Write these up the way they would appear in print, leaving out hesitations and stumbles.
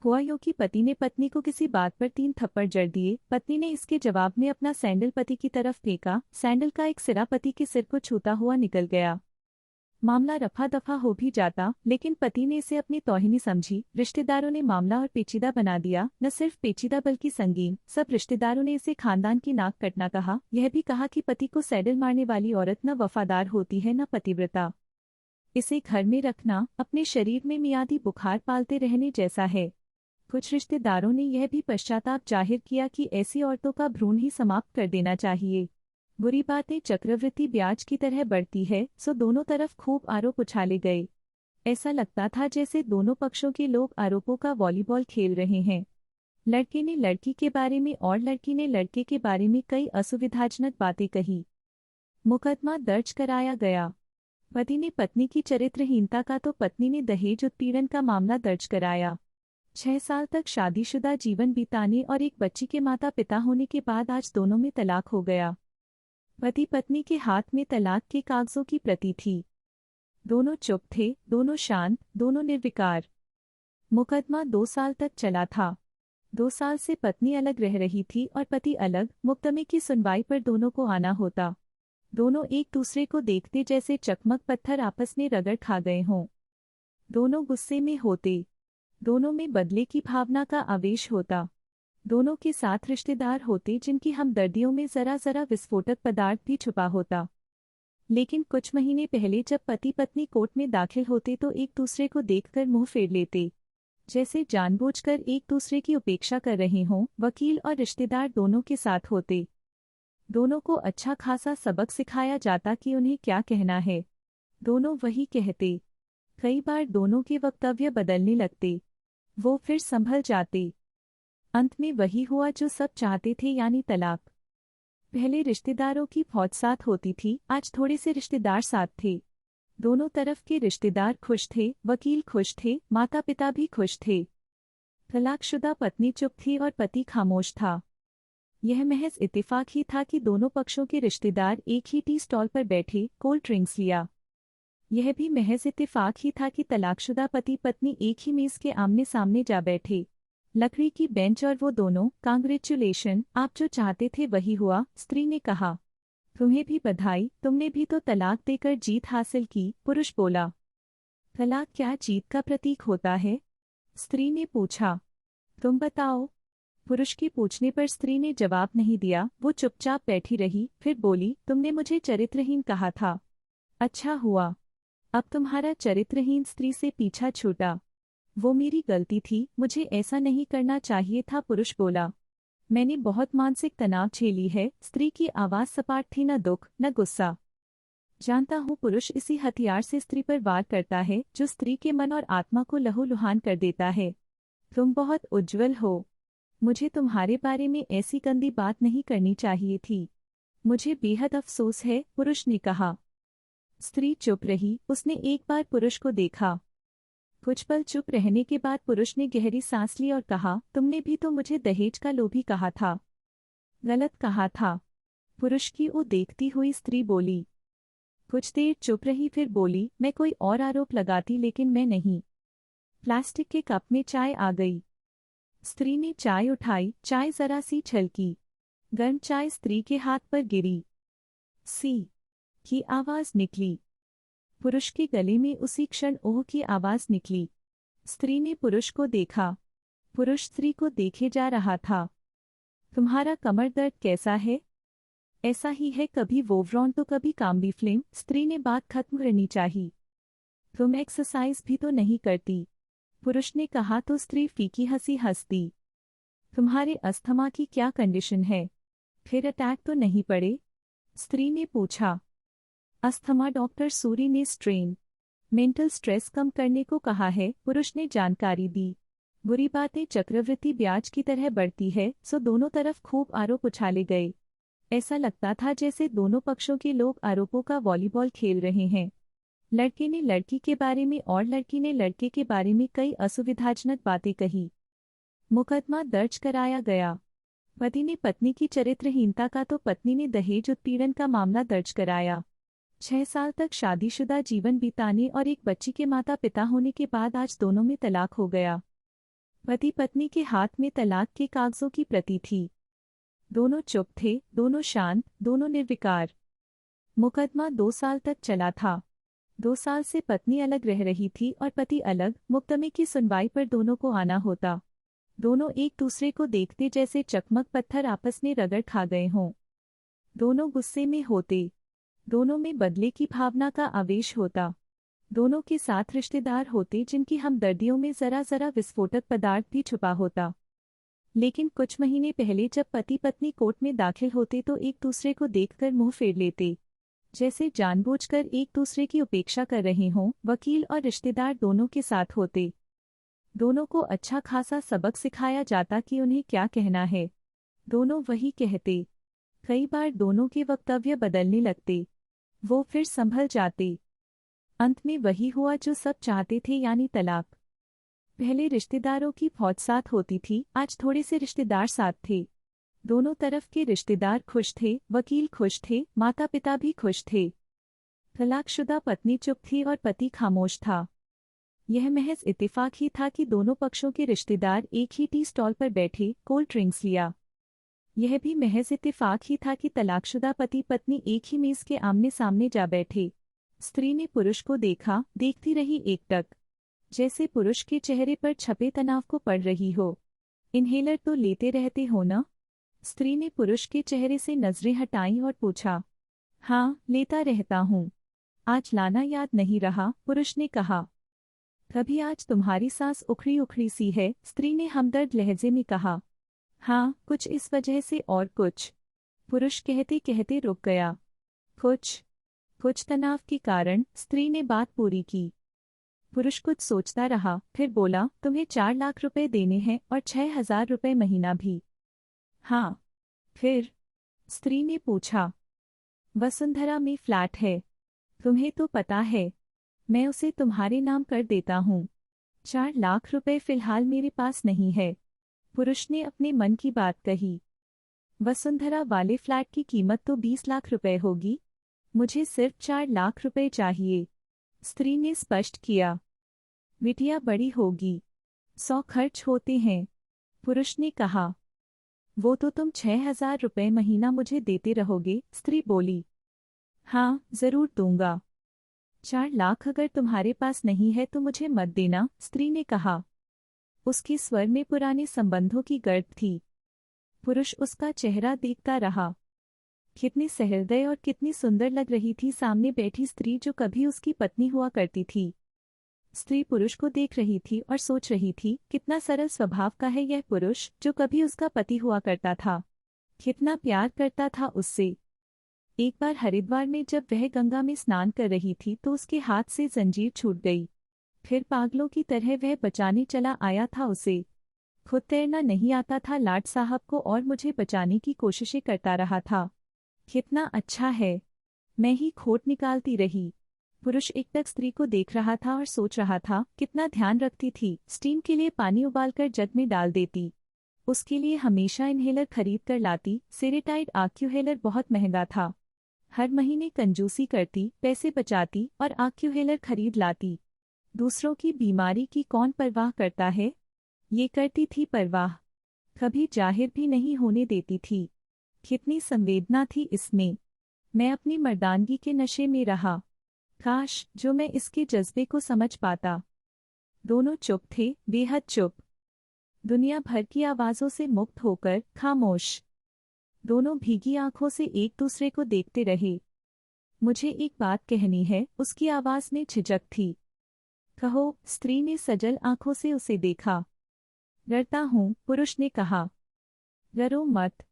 हुआ यूं कि पति ने पत्नी को किसी बात पर 3 थप्पड़ जड़ दिए। पत्नी ने इसके जवाब में अपना सैंडल पति की तरफ फेंका। सैंडल का एक सिरा पति के सिर को छूता हुआ निकल गया। मामला रफा दफा हो भी जाता, लेकिन पति ने इसे अपनी तौहीनी समझी। रिश्तेदारों ने मामला और पेचीदा बना दिया। न सिर्फ पेचीदा बल्कि संगीन। सब रिश्तेदारों ने इसे खानदान की नाक कटना कहा। यह भी कहा कि पति को सैंडल मारने वाली औरत न वफादार होती है न पतिव्रता। इसे घर में रखना अपने शरीर में मियादी बुखार पालते रहने जैसा है। कुछ रिश्तेदारों ने यह भी पश्चाताप जाहिर किया कि ऐसी औरतों का भ्रूण ही समाप्त कर देना चाहिए। बुरी बातें चक्रवृद्धि ब्याज की तरह बढ़ती है, सो दोनों तरफ खूब आरोप उछाले गए। ऐसा लगता था जैसे दोनों पक्षों के लोग आरोपों का वॉलीबॉल खेल रहे हैं। लड़के ने लड़की के बारे में और लड़की ने लड़के के बारे में कई असुविधाजनक बातें कही। मुकदमा दर्ज कराया गया। पति ने पत्नी की चरित्रहीनता का तो पत्नी ने दहेज उत्पीड़न का मामला दर्ज कराया। 6 साल तक शादीशुदा जीवन बिताने और एक बच्ची के माता पिता होने के बाद आज दोनों में तलाक हो गया। पति पत्नी के हाथ में तलाक के कागजों की प्रति थी। दोनों चुप थे, दोनों शांत, दोनों निर्विकार। मुकदमा 2 साल तक चला था। 2 साल से पत्नी अलग रह रही थी और पति अलग। मुकदमे की सुनवाई पर दोनों को आना होता। दोनों एक दूसरे को देखते जैसे चकमक पत्थर आपस में रगड़ खा गए हों। दोनों गुस्से में होते। दोनों में बदले की भावना का आवेश होता। दोनों के साथ रिश्तेदार होते जिनकी हमदर्दियों में जरा जरा विस्फोटक पदार्थ भी छुपा होता। लेकिन कुछ महीने पहले जब पति पत्नी कोर्ट में दाखिल होते तो एक दूसरे को देखकर मुंह फेर लेते, जैसे जानबूझकर एक दूसरे की उपेक्षा कर रहे हों। वकील और रिश्तेदार दोनों के साथ होते। दोनों को अच्छा खासा सबक सिखाया जाता कि उन्हें क्या कहना है। दोनों वही कहते। कई बार दोनों के वक्तव्य बदलने लगते। वो फिर संभल जाते। अंत में वही हुआ जो सब चाहते थे, यानी तलाक। पहले रिश्तेदारों की फौज साथ होती थी, आज थोड़े से रिश्तेदार साथ थे। दोनों तरफ के रिश्तेदार खुश थे, वकील खुश थे, माता पिता भी खुश थे। तलाकशुदा पत्नी चुप थी और पति खामोश था। यह महज इत्तेफाक ही था कि दोनों पक्षों के रिश्तेदार एक ही टी स्टॉल पर बैठे, कोल्ड ड्रिंक्स लिया। यह भी महज इत्तेफाक ही था कि तलाकशुदा पति पत्नी एक ही मेज के आमने सामने जा बैठे। लकड़ी की बेंच और वो दोनों। कांग्रेचुलेशन, आप जो चाहते थे वही हुआ, स्त्री ने कहा। तुम्हें भी बधाई, तुमने भी तो तलाक देकर जीत हासिल की, पुरुष बोला। तलाक क्या जीत का प्रतीक होता है? स्त्री ने पूछा। तुम बताओ। पुरुष के पूछने पर स्त्री ने जवाब नहीं दिया। वो चुपचाप बैठी रही, फिर बोली, तुमने मुझे चरित्रहीन कहा था। अच्छा हुआ, अब तुम्हारा चरित्रहीन स्त्री से पीछा छूटा। वो मेरी गलती थी, मुझे ऐसा नहीं करना चाहिए था, पुरुष बोला। मैंने बहुत मानसिक तनाव झेली है। स्त्री की आवाज सपाट थी, न दुख न गुस्सा। जानता हूँ पुरुष इसी हथियार से स्त्री पर वार करता है जो स्त्री के मन और आत्मा को लहूलुहान कर देता है। तुम बहुत उज्ज्वल हो। मुझे तुम्हारे बारे में ऐसी गंदी बात नहीं करनी चाहिए थी। मुझे बेहद अफसोस है, पुरुष ने कहा। स्त्री चुप रही। उसने एक बार पुरुष को देखा। कुछ पल चुप रहने के बाद पुरुष ने गहरी सांस ली और कहा, तुमने भी तो मुझे दहेज का लोभी कहा था। गलत कहा था, पुरुष की ओर देखती हुई स्त्री बोली। कुछ देर चुप रही, फिर बोली, मैं कोई और आरोप लगाती लेकिन मैं नहीं। प्लास्टिक के कप में चाय आ गई। स्त्री ने चाय उठाई। चाय जरा सी छलकी। गर्म चाय स्त्री के हाथ पर गिरी। सी की आवाज निकली। पुरुष के गले में उसी क्षण ओह की आवाज निकली। स्त्री ने पुरुष को देखा। पुरुष स्त्री को देखे जा रहा था। तुम्हारा कमर दर्द कैसा है? ऐसा ही है, कभी वोवरॉन तो कभी काम्बीफ्लेम। स्त्री ने बात खत्म करनी चाहिए। तुम एक्सरसाइज भी तो नहीं करती, पुरुष ने कहा तो स्त्री फीकी हंसी हंस दी। तुम्हारे अस्थमा की क्या कंडीशन है? फिर अटैक तो नहीं पड़े? स्त्री ने पूछा। अस्थमा डॉक्टर सूरी ने स्ट्रेन मेंटल स्ट्रेस कम करने को कहा है, पुरुष ने जानकारी दी। बुरी बातें चक्रवृद्धि ब्याज की तरह बढ़ती है, सो दोनों तरफ खूब आरोप उछाले गए। ऐसा लगता था जैसे दोनों पक्षों के लोग आरोपों का वॉलीबॉल खेल रहे हैं। लड़के ने लड़की के बारे में और लड़की ने लड़के के बारे में कई असुविधाजनक बातें कही। मुकदमा दर्ज कराया गया। पति ने पत्नी की चरित्रहीनता का तो पत्नी ने दहेज उत्पीड़न का मामला दर्ज कराया। 6 साल तक शादीशुदा जीवन बिताने और एक बच्ची के माता पिता होने के बाद आज दोनों में तलाक हो गया। पति पत्नी के हाथ में तलाक के कागजों की प्रति थी। दोनों चुप थे, दोनों शांत, दोनों निर्विकार। मुकदमा 2 साल तक चला था। 2 साल से पत्नी अलग रह रही थी और पति अलग। मुकदमे की सुनवाई पर दोनों को आना होता। दोनों एक दूसरे को देखते जैसे चकमक पत्थर आपस में रगड़ खा गए हों। दोनों गुस्से में होते। दोनों में बदले की भावना का आवेश होता। दोनों के साथ रिश्तेदार होते जिनकी हमदर्दियों में जरा जरा विस्फोटक पदार्थ भी छुपा होता। लेकिन कुछ महीने पहले जब पति पत्नी कोर्ट में दाखिल होते तो एक दूसरे को देखकर मुंह फेर लेते, जैसे जानबूझकर एक दूसरे की उपेक्षा कर रहे हों। वकील और रिश्तेदार दोनों के साथ होते। दोनों को अच्छा खासा सबक सिखाया जाता कि उन्हें क्या कहना है। दोनों वही कहते। कई बार दोनों के वक्तव्य बदलने लगते। वो फिर संभल जाते। अंत में वही हुआ जो सब चाहते थे, यानी तलाक। पहले रिश्तेदारों की फौज साथ होती थी, आज थोड़े से रिश्तेदार साथ थे। दोनों तरफ के रिश्तेदार खुश थे, वकील खुश थे, माता पिता भी खुश थे। तलाकशुदा पत्नी चुप थी और पति खामोश था। यह महज इत्तेफाक ही था कि दोनों पक्षों के रिश्तेदार एक ही टी स्टॉल पर बैठे कोल्ड ड्रिंक्स लिया। यह भी महज इत्तेफाक ही था कि तलाकशुदा पति पत्नी एक ही मेज के आमने सामने जा बैठे। स्त्री ने पुरुष को देखा, देखती रही एकटक, जैसे पुरुष के चेहरे पर छपे तनाव को पढ़ रही हो। इन्हेलर तो लेते रहते हो ना? स्त्री ने पुरुष के चेहरे से नजरें हटाईं और पूछा। हाँ, लेता रहता हूँ। आज लाना याद नहीं रहा, पुरुष ने कहा। कभी आज तुम्हारी सांस उखड़ी उखड़ी सी है, स्त्री ने हमदर्द लहजे में कहा। हाँ, कुछ इस वजह से और कुछ। पुरुष कहते कहते रुक गया। कुछ तनाव के कारण, स्त्री ने बात पूरी की। पुरुष कुछ सोचता रहा, फिर बोला, तुम्हें 4 लाख रुपए देने हैं और 6,000 रुपए महीना भी। हाँ। फिर? स्त्री ने पूछा। वसुंधरा में फ्लैट है, तुम्हें तो पता है। मैं उसे तुम्हारे नाम कर देता हूँ। 4 लाख रुपए फिलहाल मेरे पास नहीं है। पुरुष ने अपने मन की बात कही। वसुंधरा वाले फ्लैट की कीमत तो 20 लाख रुपए होगी। मुझे सिर्फ 4 लाख रुपए चाहिए, स्त्री ने स्पष्ट किया। बिटिया बड़ी होगी, 100 खर्च होते हैं, पुरुष ने कहा। वो तो तुम 6,000 रुपए महीना मुझे देते रहोगे, स्त्री बोली। हाँ, जरूर दूंगा। 4 लाख अगर तुम्हारे पास नहीं है तो मुझे मत देना, स्त्री ने कहा। उसके स्वर में पुराने संबंधों की गर्द थी। पुरुष उसका चेहरा देखता रहा। कितनी सहृदय और कितनी सुंदर लग रही थी सामने बैठी स्त्री जो कभी उसकी पत्नी हुआ करती थी। स्त्री पुरुष को देख रही थी और सोच रही थी, कितना सरल स्वभाव का है यह पुरुष जो कभी उसका पति हुआ करता था। कितना प्यार करता था उससे। एक बार हरिद्वार में जब वह गंगा में स्नान कर रही थी तो उसके हाथ से जंजीर छूट गई। फिर पागलों की तरह वह बचाने चला आया था उसे। खुद तैरना नहीं आता था लाट साहब को और मुझे बचाने की कोशिशें करता रहा था। कितना अच्छा है। मैं ही खोट निकालती रही। पुरुष एकटक स्त्री को देख रहा था और सोच रहा था, कितना ध्यान रखती थी। स्टीम के लिए पानी उबालकर जग में डाल देती। उसके लिए हमेशा इन्हेलर खरीद कर लाती। सेरेटाइड आक्यूहेलर बहुत महंगा था। हर महीने कंजूसी करती, पैसे बचाती और आक्यूहेलर खरीद लाती। दूसरों की बीमारी की कौन परवाह करता है? ये करती थी परवाह। कभी जाहिर भी नहीं होने देती थी। कितनी संवेदना थी इसमें। मैं अपनी मर्दानगी के नशे में रहा। काश जो मैं इसके जज्बे को समझ पाता। दोनों चुप थे, बेहद चुप। दुनिया भर की आवाज़ों से मुक्त होकर खामोश। दोनों भीगी आंखों से एक दूसरे को देखते रहे। मुझे एक बात कहनी है, उसकी आवाज़ में झिझक थी। कहो, स्त्री ने सजल आंखों से उसे देखा। डरता हूँ, पुरुष ने कहा। डरो मत।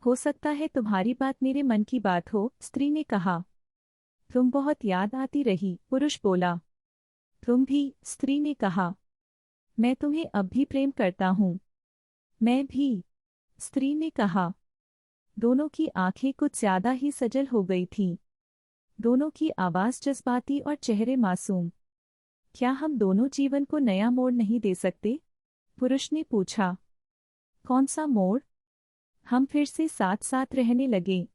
हो सकता है तुम्हारी बात मेरे मन की बात हो, स्त्री ने कहा। तुम बहुत याद आती रही, पुरुष बोला। तुम भी, स्त्री ने कहा। मैं तुम्हें अब भी प्रेम करता हूँ। मैं भी, स्त्री ने कहा। दोनों की आंखें कुछ ज्यादा ही सजल हो गई थीं। दोनों की आवाज़ जज्बाती और चेहरे मासूम। क्या हम दोनों जीवन को नया मोड़ नहीं दे सकते? पुरुष ने पूछा। कौन सा मोड़? हम फिर से साथ साथ रहने लगे।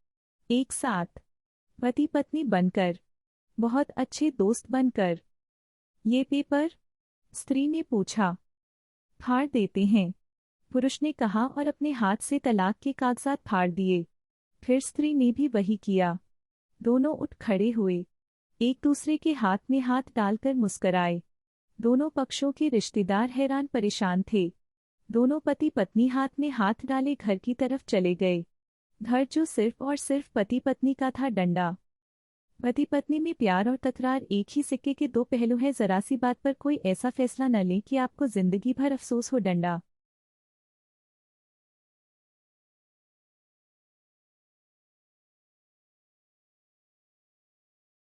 एक साथ, पति पत्नी बनकर, बहुत अच्छे दोस्त बनकर। ये पेपर? स्त्री ने पूछा। फाड़ देते हैं, पुरुष ने कहा और अपने हाथ से तलाक के कागजात फाड़ दिए। फिर स्त्री ने भी वही किया। दोनों उठ खड़े हुए, एक दूसरे के हाथ में हाथ डालकर मुस्कराए। दोनों पक्षों के रिश्तेदार हैरान परेशान थे। दोनों पति पत्नी हाथ में हाथ डाले घर की तरफ चले गए। घर जो सिर्फ और सिर्फ पति पत्नी का था। डंडा। पति पत्नी में प्यार और तकरार एक ही सिक्के के दो पहलू हैं। जरा सी बात पर कोई ऐसा फैसला न लें कि आपको जिंदगी भर अफसोस हो। डंडा।